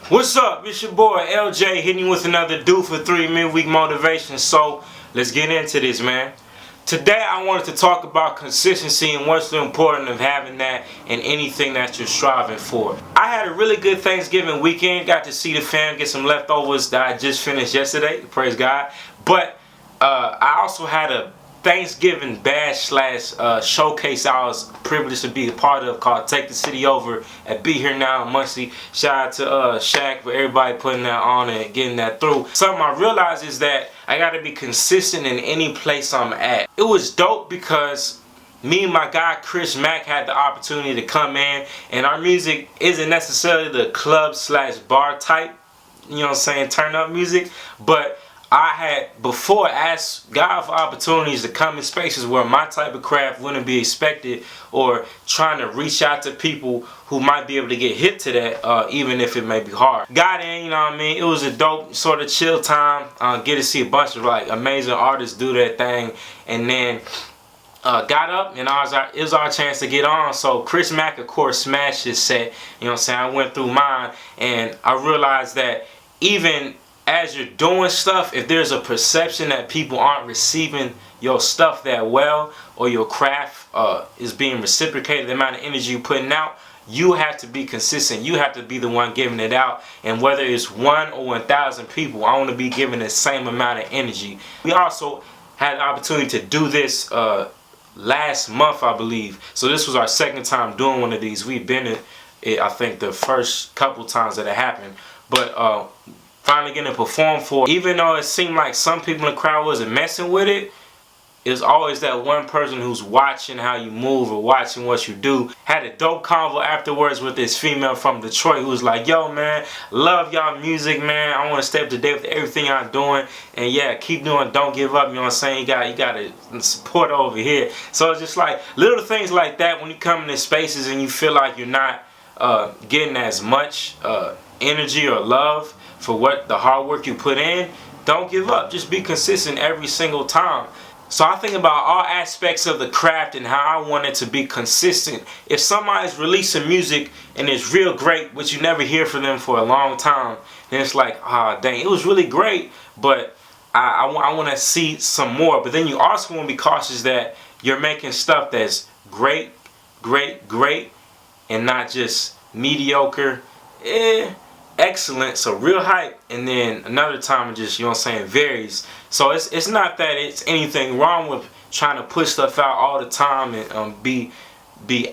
What's up? It's your boy LJ hitting you with another Do for 3 midweek motivation. So let's get into this, man. Today I wanted to talk about consistency and what's the importance of having that in anything that you're striving for. I had a really good Thanksgiving weekend. Got to see the fam, get some leftovers that I just finished yesterday. Praise God. But I also had a Thanksgiving bash slash showcase I was privileged to be a part of called Take the City Over at Be Here Now in Muncie. Shout out to Shaq for everybody putting that on and getting that through. Something I realized is that I gotta be consistent in any place I'm at. It was dope because me and my guy Chris Mack had the opportunity to come in, and our music isn't necessarily the club slash bar type, you know what I'm saying, turn up music, but I had before asked God for opportunities to come in spaces where my type of craft wouldn't be expected, or trying to reach out to people who might be able to get hip to that, even if it may be hard. Got in, you know what I mean? It was a dope sort of chill time. Get to see a bunch of like amazing artists do their thing, and then got up and it was our chance to get on. So Chris Mack, of course, smashed his set. You know what I'm saying? I went through mine, and I realized that even as you're doing stuff, if there's a perception that people aren't receiving your stuff that well, or your craft is being reciprocated, the amount of energy you're putting out, you have to be consistent. You have to be the one giving it out. And whether it's 1 or 1,000 people, I want to be giving the same amount of energy. We also had the opportunity to do this last month, I believe. So this was our second time doing one of these. We've been in it, I think, the first couple times that it happened. But finally getting to perform for, even though it seemed like some people in the crowd wasn't messing with it, it's always that one person who's watching how you move or watching what you do. Had a dope convo afterwards with this female from Detroit who was like, yo man, love y'all music, man. I want to stay up to date with everything I'm doing, and yeah, keep doing, don't give up, you know what I'm saying? You got to support over here. So it's just like little things like that when you come into spaces and you feel like you're not getting as much energy or love for what the hard work you put in. Don't give up. Just be consistent every single time. So I think about all aspects of the craft and how I want it to be consistent. If somebody's releasing music and it's real great, but you never hear from them for a long time, then it's like, ah, dang, it was really great, but I want to see some more. But then you also want to be cautious that you're making stuff that's great, and not just mediocre, excellent, so real hype, and then another time it just, you know what I'm saying, varies. So it's not that it's anything wrong with trying to push stuff out all the time and be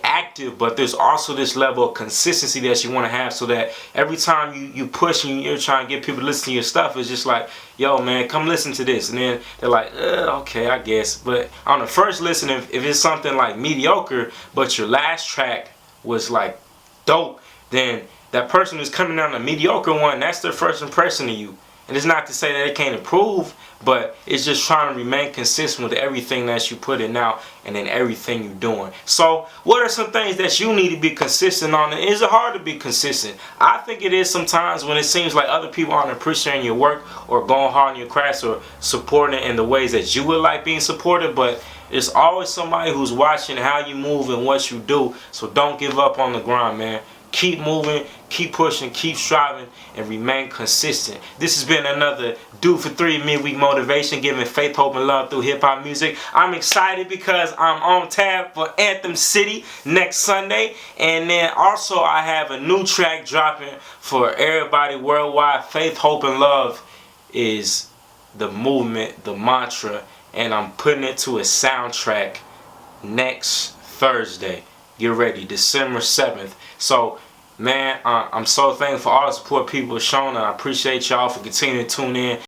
active, but there's also this level of consistency that you want to have, so that every time you push and you're trying to get people to listen to your stuff, it's just like, yo man, come listen to this, and then they're like, okay, I guess. But on the first listen, if it's something like mediocre but your last track was like dope, then that person who's coming down the mediocre one, that's their first impression of you. And it's not to say that it can't improve, but it's just trying to remain consistent with everything that you put in out and in everything you're doing. So what are some things that you need to be consistent on? And is it hard to be consistent? I think it is sometimes, when it seems like other people aren't appreciating your work or going hard on your crafts or supporting it in the ways that you would like being supported, but there's always somebody who's watching how you move and what you do. So don't give up on the grind, man. Keep moving, keep pushing, keep striving, and remain consistent. This has been another Do for 3 midweek motivation, giving faith, hope, and love through hip-hop music. I'm excited because I'm on tab for Anthem City next Sunday. And then also I have a new track dropping for everybody worldwide. Faith, hope, and love is the movement, the mantra, and I'm putting it to a soundtrack next Thursday. Get ready, December 7th. So, man, I'm so thankful for all the support people have shown, and I appreciate y'all for continuing to tune in.